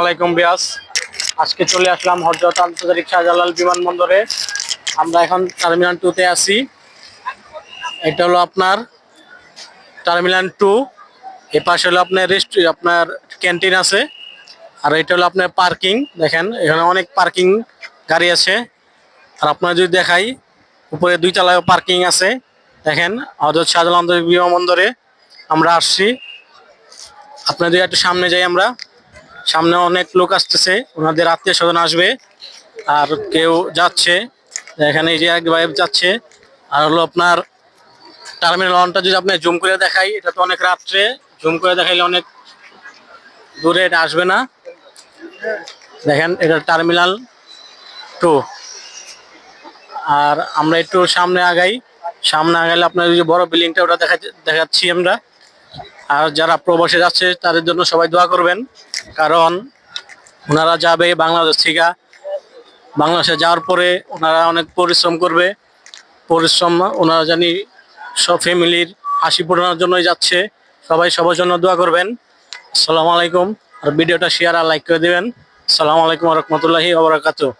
আলাইকুম বিয়াস, আজকে চলে আসলাম হযরত আন্তর্জাতিক শাহজালাল বিমানবন্দরে। আমরা এখন টার্মিনাল 2 তে আছি। এটা হলো আপনার টার্মিনাল 2। এই পাশে হলো আপনার আপনার ক্যান্টিন আছে। আর এটা হলো আপনার পার্কিং। দেখেন এখানে অনেক পার্কিং গাড়ি আছে। আর আপনার যদি দেখাই, উপরে 2 তলায় পার্কিং আছে। দেখেন হযরত শাহজালাল আন্তর্জাতিক বিমানবন্দরে আমরা আসছি। আপনাদের একটু সামনে যাই আমরা। সামনে অনেক লোক আসতেছে, ওনাদের আত্মীয় স্বজন আসবে। আর কেউ যাচ্ছে, এখানে এই যে এক ভাই যাচ্ছে। আর হলো আপনার টার্মিনাল 1টা যদি আপনি জুম করে দেখাই, এটা তো অনেক রাত্রে, জুম করে দেখাইলে অনেক দূরে এটা আসবে না। দেখেন এটা টার্মিনাল 2। আর আমরা একটু সামনে আগাই। সামনে আগাইলে আপনার যে বড় বিল্ডিংটা ওটা দেখাচ্ছি আমরা। আর যারা প্রবাসে যাচ্ছে তাদের জন্য সবাই দোয়া করবেন, কারণ ওনারা যাবে বাংলাদেশ থেকে। বাংলাদেশে যাওয়ার পরে ওনারা অনেক পরিশ্রম করবে। পরিশ্রম ওনারা জানি সব ফ্যামিলির হাসি ফোটানোর জন্যই যাচ্ছে। সবাই সবার জন্য দোয়া করবেন। আসসালামু আলাইকুম। আর ভিডিওটা শেয়ার আর লাইক করে দেবেন। আসসালামু আলাইকুম ওয়া রাহমাতুল্লাহি ওয়া বারাকাতুহু।